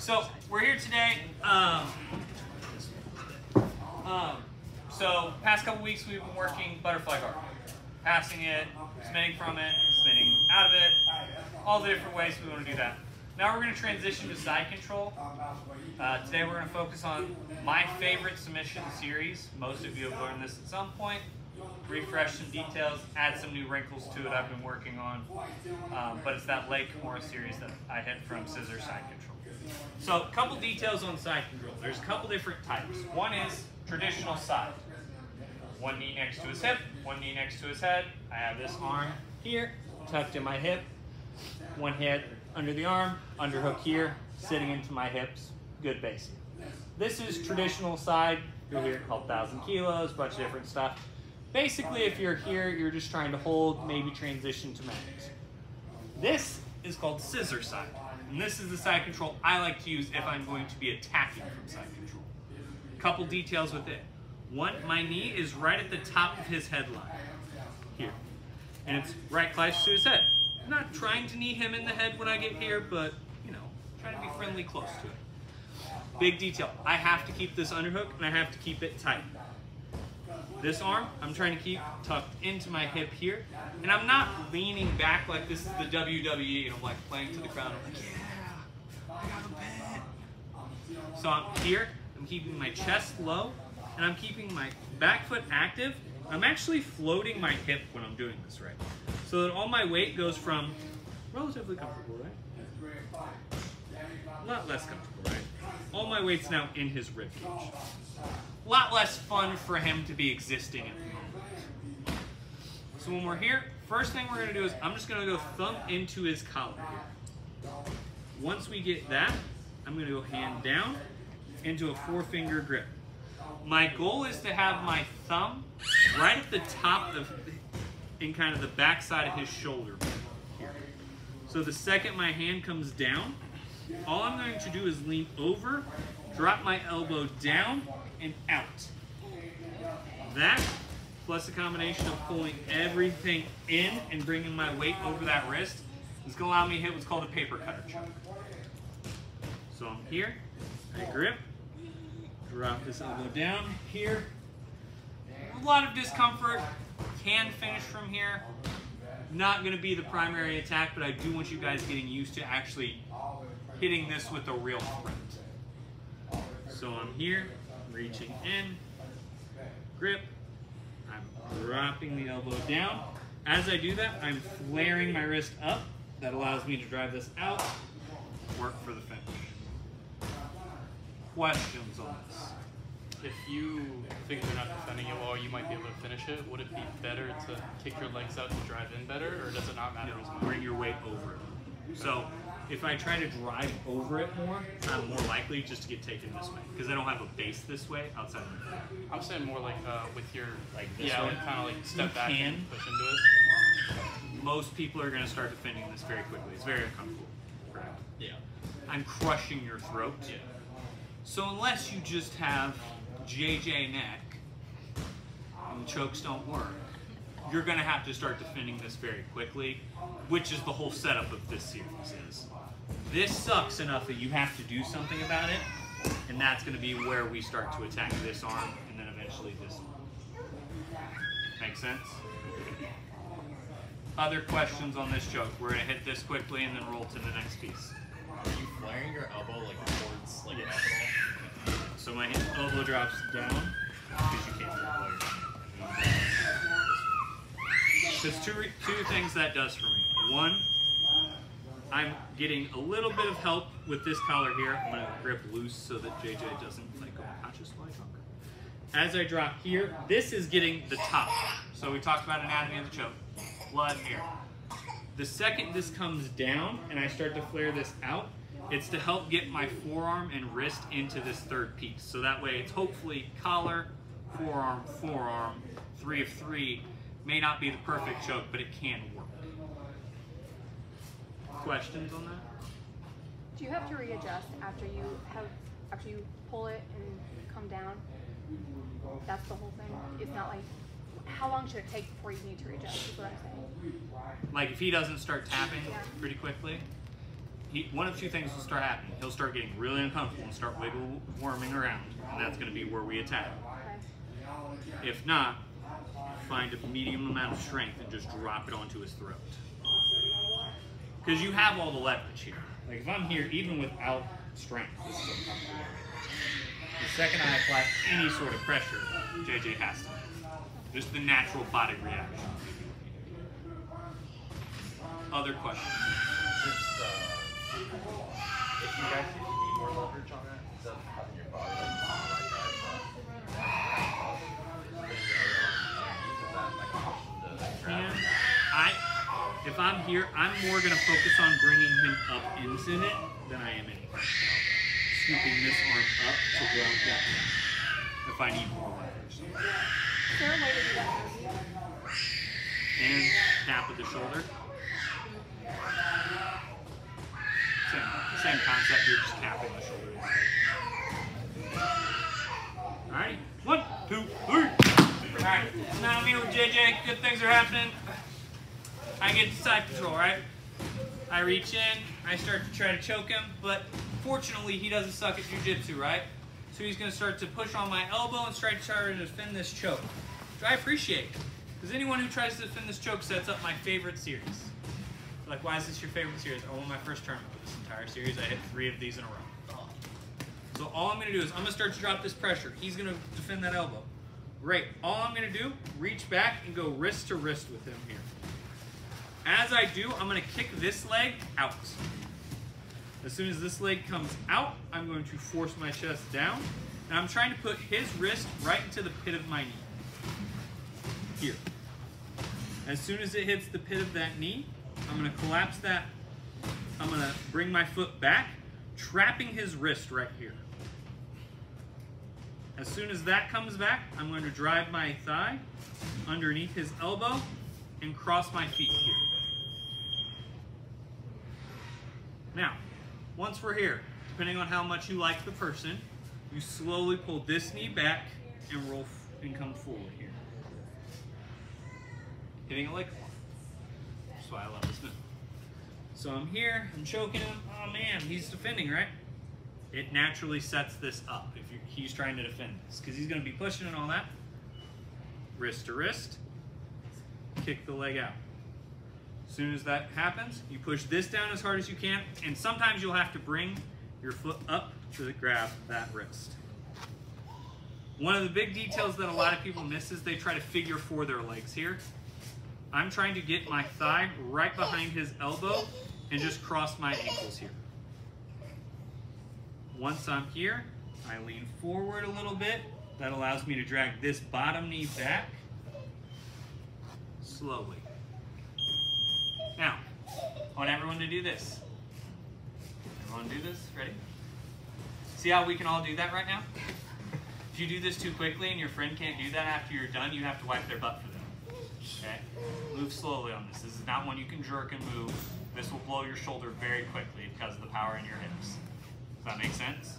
So we're here today. So past couple weeks we've been working butterfly guard, passing it, spinning from it, spinning out of it, all the different ways we want to do that. Now we're going to transition to side control. Today we're going to focus on my favorite submission series. Most of you have learned this at some point. Refresh some details, add some new wrinkles to it I've been working on. But it's that Lake Kimura series that I hit from scissor side control. So a couple details on side control. There's a couple different types. One is traditional side. One knee next to his hip, one knee next to his head. I have this arm here, tucked in my hip. One head under the arm, underhook here, sitting into my hips. Good basic. This is traditional side. You'll hear it called 1,000 kilos, bunch of different stuff. Basically, if you're here, you're just trying to hold, maybe transition to max. This is called scissor side. And this is the side control I like to use if I'm going to be attacking from side control. Couple details with it. One, my knee is right at the top of his headline, here. And it's right close to his head. I'm not trying to knee him in the head when I get here, but, you know, trying to be friendly close to it. Big detail, I have to keep this underhook and I have to keep it tight. This arm, I'm trying to keep tucked into my hip here, and I'm not leaning back like this is the WWE, and I'm like playing to the crowd. I'm like, yeah, I got a pet. So I'm here, I'm keeping my chest low, and I'm keeping my back foot active. I'm actually floating my hip when I'm doing this, right? So that all my weight goes from relatively comfortable, right? A lot less comfortable, right? All my weight's now in his rib cage. A lot less fun for him to be existing at the moment. So when we're here, first thing we're going to do is I'm just going to go thumb into his collar here. Once we get that, I'm going to go hand down into a 4-finger grip. My goal is to have my thumb right at the top of, in kind of the back side of his shoulder here. So the second my hand comes down, all I'm going to do is lean over, drop my elbow down, and out. That, plus a combination of pulling everything in and bringing my weight over that wrist, is going to allow me to hit what's called a paper cutter choke. So I'm here, I grip, drop this elbow down here. A lot of discomfort, can finish from here. Not going to be the primary attack, but I do want you guys getting used to actually hitting this with a real threat. So I'm here, reaching in, grip, I'm dropping the elbow down. As I do that, I'm flaring my wrist up. That allows me to drive this out, work for the finish. Questions on this? If you think they're not defending it well, you might be able to finish it. Would it be better to kick your legs out to drive in better, or does it not matter as much? Bring your weight over it. So if I try to drive over it more, I'm more likely just to get taken this way because I don't have a base this way outside of the back. I'm saying more like with your, like this yeah, way? like kind of like step back and push into it. Most people are going to start defending this very quickly. It's very uncomfortable. Correct? Yeah. I'm crushing your throat. Yeah. So unless you just have JJ neck and the chokes don't work, you're going to have to start defending this very quickly, which is the whole setup of this series is. This sucks enough that you have to do something about it, and that's going to be where we start to attack this arm and then eventually this arm. Make sense? Other questions on this choke? We're going to hit this quickly and then roll to the next piece. Are you flaring your elbow like towards like that at all? So my elbow drops down because you can't flare. There's two things that does for me. One, I'm getting a little bit of help with this collar here. I'm going to grip loose so that JJ doesn't like go unconscious while I talk. As I drop here, this is getting the top. So we talked about anatomy of the choke. Blood here. The second this comes down and I start to flare this out, it's to help get my forearm and wrist into this third piece. So that way it's hopefully collar, forearm, forearm, 3 of 3. May not be the perfect choke, but it can work. Questions on that? Do you have to readjust after you pull it and come down? That's the whole thing. It's not like, how long should it take before you need to readjust is what I'm saying. Like if he doesn't start tapping pretty quickly, one of two things will start happening. He'll start getting really uncomfortable and start wiggle worming around, and that's going to be where we attack. Okay. If not, find a medium amount of strength and just drop it onto his throat. Because you have all the leverage here. Like if I'm here, even without strength, this is what I'm doing. The second I apply any sort of pressure, JJ has to. Just the natural body reaction. Other questions? Just, if you guys need more leverage on that, instead of having your body If I'm here, I'm more going to focus on bringing him up into it than I am anything else. Scooping this arm up to drop that one. If I need more leverage. Is there a way to do that? And tap with the shoulder. Same concept, you're just tapping the shoulder. Alright, 1, 2, 3. Alright, now I'm here with JJ, good things are happening. I get side control, right? I reach in, I start to try to choke him, but fortunately he doesn't suck at jiu-jitsu, right? So he's gonna start to push on my elbow and try to defend this choke, which I appreciate. Because anyone who tries to defend this choke sets up my favorite series. Like, why is this your favorite series? I won my first tournament for this entire series. I hit 3 of these in a row. So all I'm going to do is I'm going to start to drop this pressure. He's going to defend that elbow. Great. All I'm going to do, reach back and go wrist to wrist with him here. As I do, I'm going to kick this leg out. As soon as this leg comes out, I'm going to force my chest down. And I'm trying to put his wrist right into the pit of my knee. Here. As soon as it hits the pit of that knee, I'm going to collapse that. I'm going to bring my foot back, trapping his wrist right here. As soon as that comes back, I'm going to drive my thigh underneath his elbow and cross my feet here. Now, once we're here, depending on how much you like the person, you slowly pull this knee back and roll and come forward here. Hitting it like one. That's why I love this move. So I'm here, I'm choking him. Oh man, he's defending, right? It naturally sets this up if he's trying to defend this, because he's going to be pushing and all that. Wrist to wrist, kick the leg out. As soon as that happens, you push this down as hard as you can, and sometimes you'll have to bring your foot up to grab that wrist. One of the big details that a lot of people miss is they try to figure 4 their legs here. I'm trying to get my thigh right behind his elbow and just cross my ankles here. Once I'm here, I lean forward a little bit. That allows me to drag this bottom knee back slowly. Now, I want everyone to do this. Everyone do this? Ready? See how we can all do that right now? If you do this too quickly and your friend can't do that after you're done, you have to wipe their butt for them. Okay? Move slowly on this. This is not one you can jerk and move. This will blow your shoulder very quickly because of the power in your hips. Does that make sense?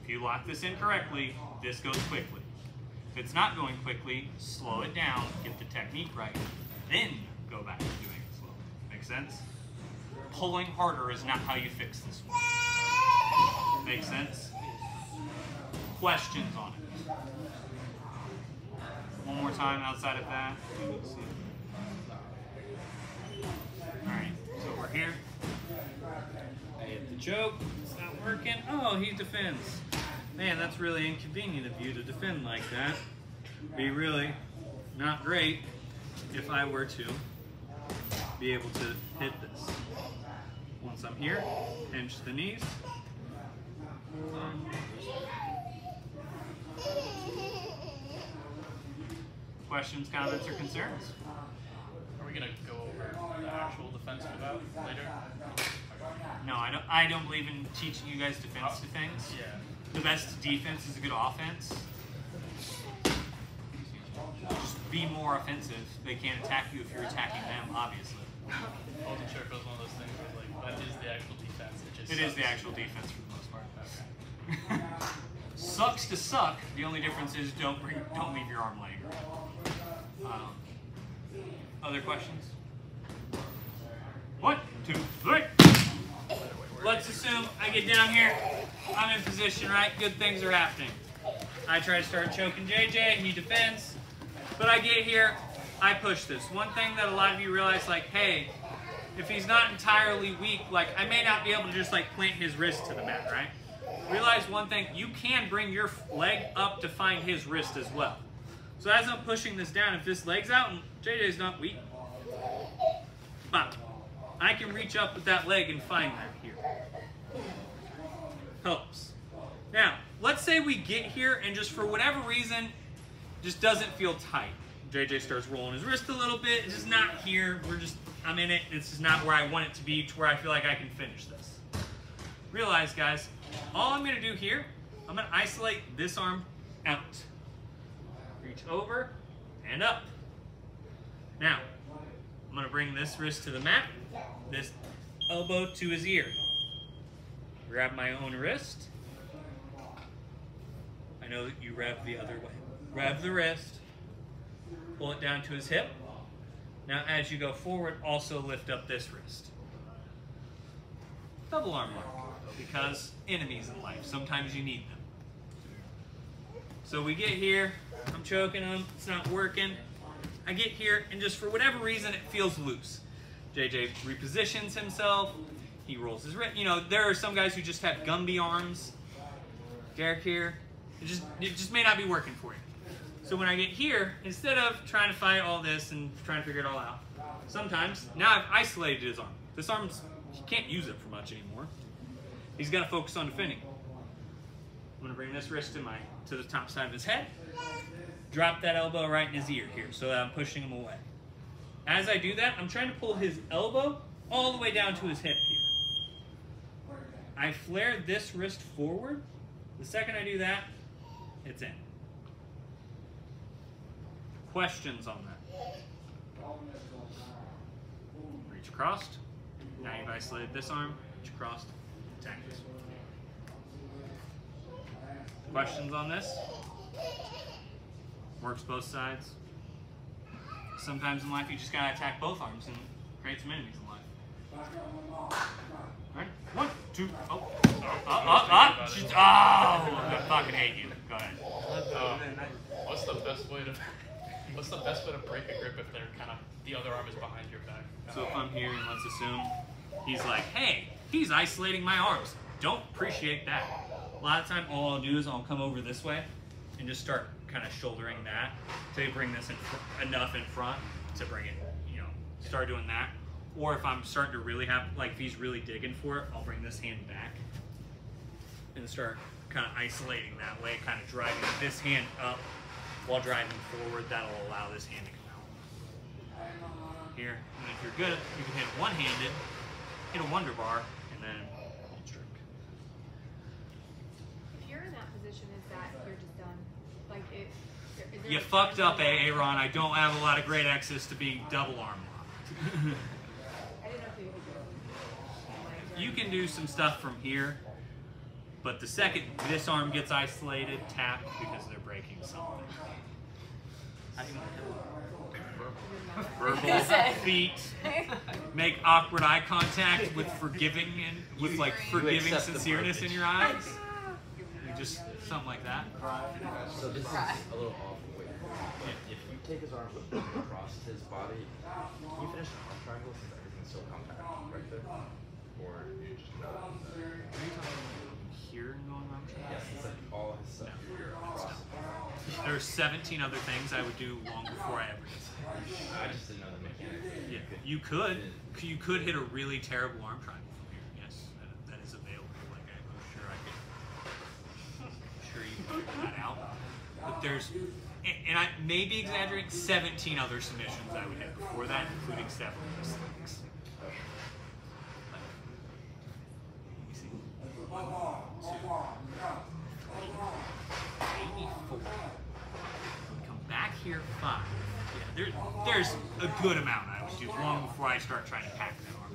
If you lock this in correctly, this goes quickly. If it's not going quickly, slow it down, get the technique right, then go back to doing it slowly. Make sense? Pulling harder is not how you fix this one. Make sense? Questions on it? One more time outside of that. Alright, so we're here. I hit the choke. It's not working. Oh, he defends. Man, that's really inconvenient of you to defend like that. Be really not great if I were to be able to hit this. Once I'm here, hinge the knees. Questions, comments, or concerns? Are we gonna go over the actual defense for that later? No, I don't believe in teaching you guys defense to things. Yeah. The best defense is a good offense. Just be more offensive. They can't attack you if you're attacking them, obviously. I wasn't sure if it was one of those things where like that is the actual defense. It is the actual defense for the most part. Okay. Sucks to suck. The only difference is don't leave your arm laying around. Other questions? 1, 2, 3. let's assume I get down here, I'm in position, right? Good things are happening. I try to start choking JJ, he defends, but I get here, I push this. One thing that a lot of you realize, like, hey, if he's not entirely weak, like, I may not be able to just, like, plant his wrist to the mat, right? Realize one thing, you can bring your leg up to find his wrist as well. So as I'm pushing this down, if this leg's out and JJ's not weak, pop, I can reach up with that leg and find that here. Helps. Now, let's say we get here and just for whatever reason, just doesn't feel tight. JJ starts rolling his wrist a little bit, it's just not here, I'm in it, it's just not where I want it to be, to where I feel like I can finish this. Realize, guys, all I'm gonna do here, I'm gonna isolate this arm out. Reach over and up. Now, I'm gonna bring this wrist to the mat, this elbow to his ear. Grab my own wrist. I know that you rev the other way. Rev the wrist, pull it down to his hip. Now as you go forward, also lift up this wrist. Double arm lock, because enemies in life, sometimes you need them. So we get here, I'm choking him, it's not working. I get here, and just for whatever reason, it feels loose. JJ repositions himself, he rolls his wrist. You know, there are some guys who just have Gumby arms. Derek here, it just may not be working for you. So when I get here, instead of trying to fight all this and trying to figure it all out, sometimes, now I've isolated his arm. This arm's, he can't use it for much anymore. He's got to focus on defending. I'm going to bring this wrist to the top side of his head. Drop that elbow right in his ear here so that I'm pushing him away. As I do that, I'm trying to pull his elbow all the way down to his hip here. I flare this wrist forward. The second I do that, it's in. Questions on that? Reach across. Now you've isolated this arm. Reach across. Attack this one. Questions on this? Works both sides. Sometimes in life you just gotta attack both arms and create some enemies in life. Alright, 1, 2, oh. I fucking hate you. Go ahead. What's the best way to break a grip if they're kind of the other arm is behind your back? So if I'm here and let's assume he's like, hey, he's isolating my arms. Don't appreciate that. A lot of time all I'll do is I'll come over this way and just start kind of shouldering that to bring this enough in front to bring it, you know, start doing that. Or if I'm starting to really have, like if he's really digging for it, I'll bring this hand back and start kind of isolating that way, kind of driving this hand up while driving forward. That'll allow this hand to come out. Here, and if you're good, you can hit one-handed, hit a wonder bar, and then hold stroke. If you're in that position, is that you're just done? Like, is there You fucked up, Aaron. I don't have a lot of great access to being double arm locked. I didn't know if you could do You can do some stuff from here, but the second this arm gets isolated, tap because they're breaking something. How do you want to do it? Verbal feet, make awkward eye contact with forgiving and with like forgiving sincereness in your eyes. You just something like that. So this is a little off. Wait, if you take his arms and put them across his body, can you finish the arm triangle since everything's so compact right there? Or you just not? Are you talking here and going around? Yes, it's like all his stuff here across. There's 17 other things I would do long before I ever did. I just didn't know the mechanic. Yeah, you could hit a really terrible arm triangle from here. Yes, that is available. Like I'm sure you can figure that out. But there's, and I may be exaggerating, 17 other submissions I would hit before that, including several of those things. You see, 1, 2, 84. Come back here, 5. Yeah, there's a good amount I would do long before I start trying to pack that arm.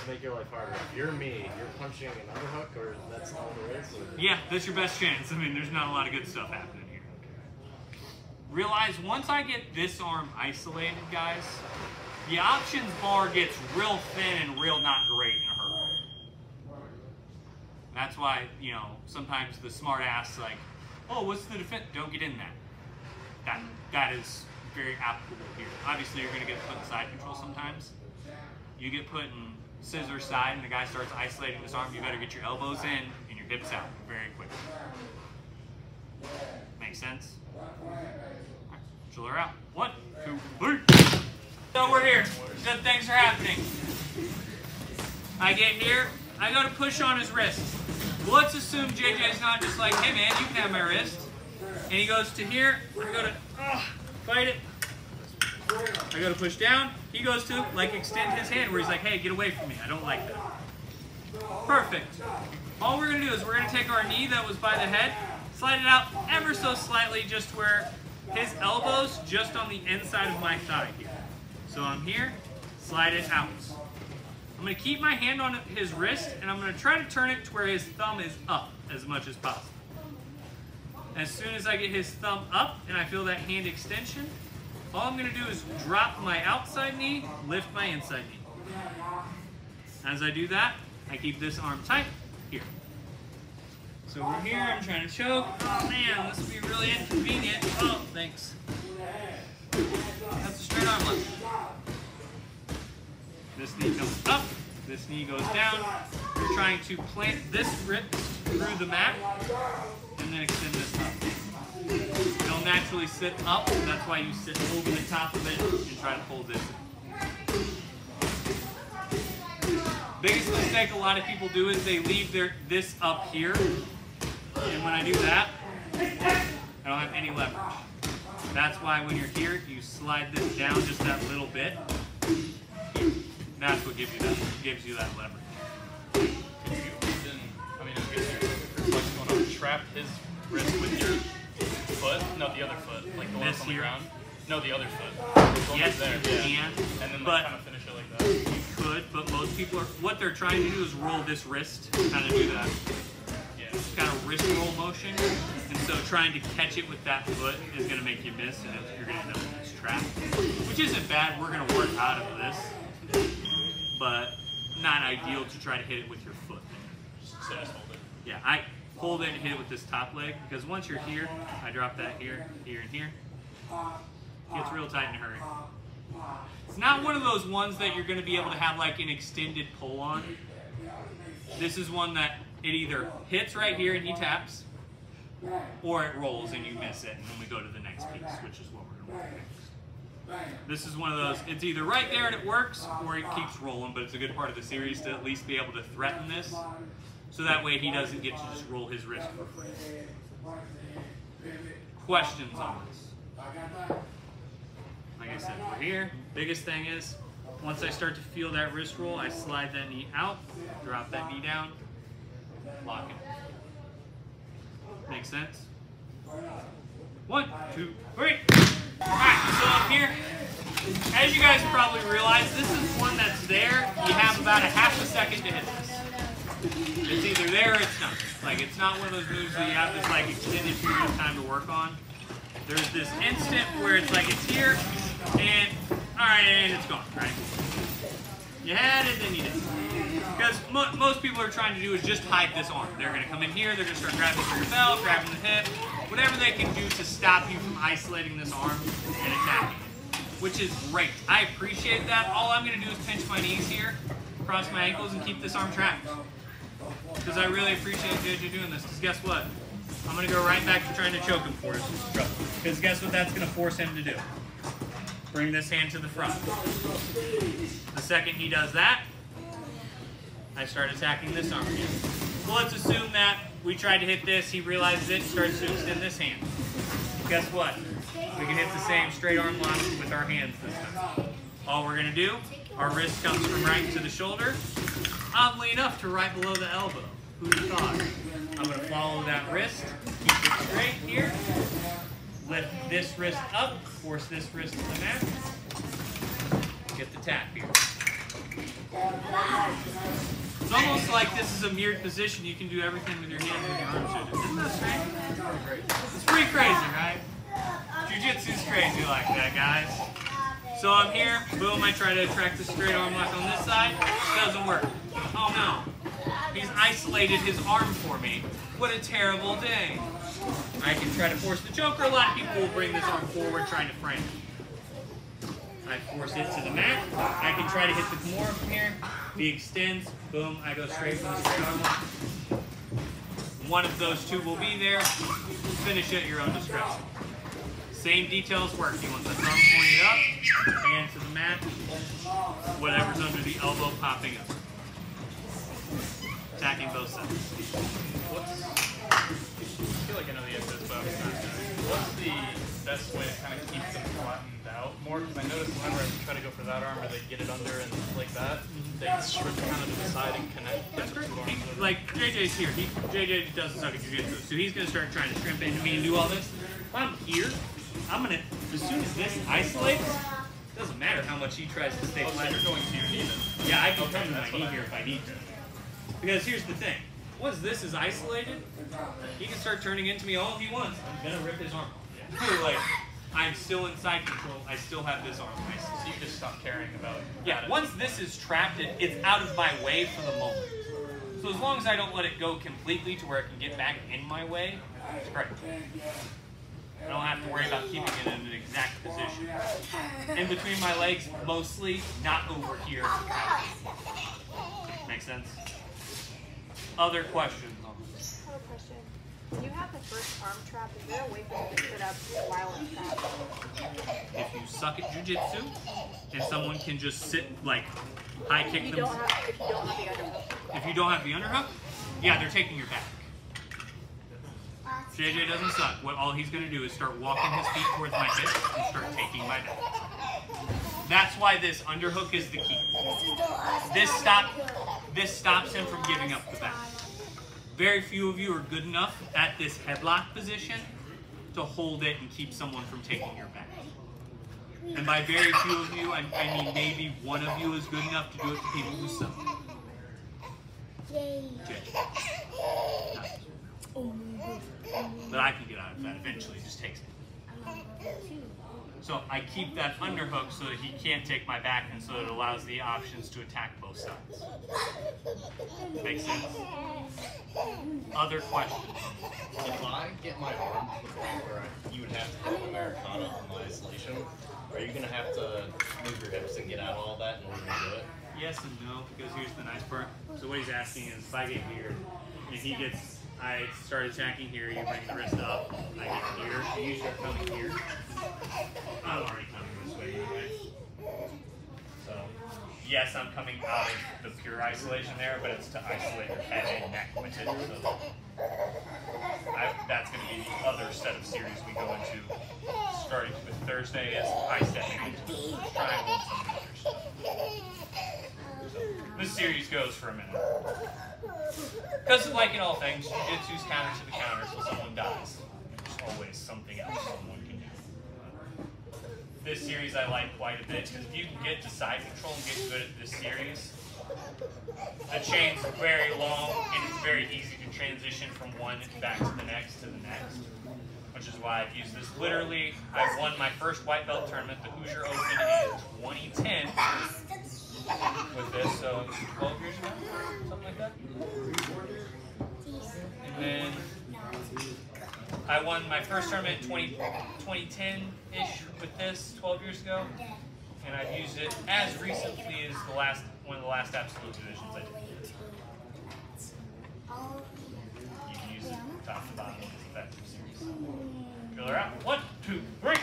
To make your life harder. If you're me, you're punching an underhook, or that's all there is? Or? Yeah, that's your best chance. I mean, there's not a lot of good stuff happening here. Realize once I get this arm isolated, guys, the options bar gets real thin and real not great in a hurry. That's why, you know, sometimes the smart ass like, oh, what's the defense? Don't get in that. That is very applicable here. Obviously, you're going to get put in side control sometimes. You get put in scissor side and the guy starts isolating this arm, you better get your elbows in and your hips out very quickly. Make sense? Shoulder out. 1, 2, 3. So we're here. Good things are happening. I get here. I go to push on his wrist. Well, let's assume JJ's not just like, hey man, you can have my wrist. And he goes to here. I go to fight it. I go to push down. He goes to like extend his hand where he's like, hey, get away from me. I don't like that. Perfect. All we're going to do is we're going to take our knee that was by the head, slide it out ever so slightly just where his elbow's just on the inside of my thigh here. So I'm here, slide it out. I'm going to keep my hand on his wrist and I'm going to try to turn it to where his thumb is up as much as possible. As soon as I get his thumb up and I feel that hand extension, all I'm going to do is drop my outside knee, lift my inside knee. As I do that, I keep this arm tight here. So we're here, I'm trying to choke. Oh man, this will be really inconvenient. Oh, thanks. That's a straight arm lock. This knee comes up, this knee goes down. We're trying to plant this rib through the mat and then extend this up. It'll naturally sit up, so that's why you sit over the top of it and try to pull this in. Biggest mistake a lot of people do is they leave this up here, and when I do that, I don't have any leverage. That's why when you're here, you slide this down just that little bit. That's what gives you that leverage. Could you even, I mean, I guess you're flexible enough to trap his wrist with your foot? No, the other foot, like the one on the ground. No, the other foot. Yes, there, you can. And then but kind of finish it like that. You could, but most people are, what they're trying to do is roll this wrist, kind of do that. Yeah. Kind of wrist roll motion. And so trying to catch it with that foot is going to make you miss, and you're going to end up in this trap. Which isn't bad, we're going to work out of this. But not ideal to try to hit it with your foot. So just hold it. Yeah, I hold it and hit it with this top leg, because once you're here, I drop that here, here, and here. It gets real tight in a hurry. It's not one of those ones that you're going to be able to have like an extended pull on. This is one that it either hits right here and he taps, or it rolls and you miss it, and then we go to the next piece, which is what we're going to work next. This is one of those, it's either right there and it works, or it keeps rolling, but it's a good part of the series to at least be able to threaten this, so that way he doesn't get to just roll his wrist for free. Questions on this? Like I said, we're here. Biggest thing is, once I start to feel that wrist roll, I slide that knee out, drop that knee down, lock it. Make sense? 1, 2, 3. Alright, so I'm here. As you guys probably realize, this is one that's there. You have about a half a second to hit this. It's either there or it's not. Like, it's not one of those moves that you have this like extended period of time to work on. There's this instant where it's like it's here, and alright, and it's gone, right? You had it, then you didn't. Because most people are trying to do is just hide this arm. They're going to come in here, they're going to start grabbing for your belt, grabbing the hip, whatever they can do to stop you from isolating this arm and attacking it, which is great. I appreciate that. All I'm going to do is pinch my knees here, cross my ankles, and keep this arm trapped. Because I really appreciate JJ doing this. Because guess what? I'm going to go right back to trying to choke him for us. Because guess what that's going to force him to do? Bring this hand to the front. The second he does that, I start attacking this arm again. So let's assume that we tried to hit this, he realizes it, starts to extend this hand. Guess what? We can hit the same straight arm lock with our hands this time. All we're going to do, our wrist comes from right to the shoulder, oddly enough to right below the elbow. Who'd have thought? I'm going to follow that wrist, keep it straight here, lift this wrist up, force this wrist to the mat, get the tap here. It's almost like this is a mirrored position. You can do everything with your hands and your arms. Isn't that strange? It's pretty crazy, right? Jiu-jitsu's crazy like that, guys. So I'm here, boom, I try to attract the straight arm lock on this side. Doesn't work. Oh no. He's isolated his arm for me. What a terrible day. I can try to force the choker. A lot of people will bring this arm forward trying to frame it. I force it to the mat. I can try to hit the Kimura from here. He extends. Boom. I go straight from the straight arm lock. One of those two will be there. Finish at your own discretion. Same details work. He wants the thumb pointed up, hand to the mat, whatever's under the elbow popping up. Attacking both sides. I feel like I know the answer to this, but what's the best way to kind of keep them flattened out more? Because I noticed whenever I try to go for that arm or they get it under and like that, they strip kind of to the side and connect. That's great. Like JJ's here. JJ doesn't suck at jiu-jitsu, so he's gonna start trying to shrimp into me and do all this. If I'm here, I'm gonna, as soon as this isolates, doesn't matter how much he tries to stay flat. So you're going to your knee then? Yeah, I can come to my knee here if I need to. Because here's the thing. Once this is isolated, he can start turning into me all he wants. I'm gonna rip his arm off. Yeah. Like, I'm still in side control. I still have this arm isolated. So you just stop caring about it. Yeah, once this is trapped, it's out of my way for the moment. So as long as I don't let it go completely to where it can get back in my way, it's great. I don't have to worry about keeping it in an exact position. In between my legs, mostly, not over here. Make sense? Other questions on this? I have a question. When you have the first arm trap, is there a way for you to sit up while it's trapped? If you suck at jiu-jitsu, and someone can just sit, like, high kick them. If you don't have the underhook. If you don't have the underhook, yeah, they're taking your back. JJ doesn't suck. What all he's going to do is start walking his feet towards my hips and start taking my back. That's why this underhook is the key. This stops him from giving up the back. Very few of you are good enough at this headlock position to hold it and keep someone from taking your back. And by very few of you, I mean maybe one of you is good enough to do it to people who suck. But I can get out of that eventually, it just takes me. So I keep that underhook so that he can't take my back and so that it allows the options to attack both sides. Makes sense? Other questions? If I get my arm to the point where you would have to go Americana on my isolation, are you going to have to move your hips and get out of all that in order to do it? Yes and no, because here's the nice part. So what he's asking is if I get here and he gets, I start attacking here, you bring the wrist up, I get here, you start coming here. I'm already coming this way anyway. So, yes, I'm coming out of the pure isolation there, but it's to isolate your head and neck with it. So that's going to be the other set of series we go into, starting with Thursday as high stepping into triangles and others. So, this series goes for a minute. Because, like in all things, jiu-jitsu's counter to the counter, so someone dies. There's always something else someone can do. This series I like quite a bit, because if you can get to side control and get good at this series, the chain's very long, and it's very easy to transition from one back to the next, which is why I've used this. Literally, I won my first white belt tournament, the Hoosier Open, in 2010, with this, so 12 years ago, something like that. And then I won my first tournament in 2010-ish with this 12 years ago, and I've used it as recently as one of the last absolute divisions I did. You can use it top to bottom in this effective series. Fill her out. 1, 2, 3.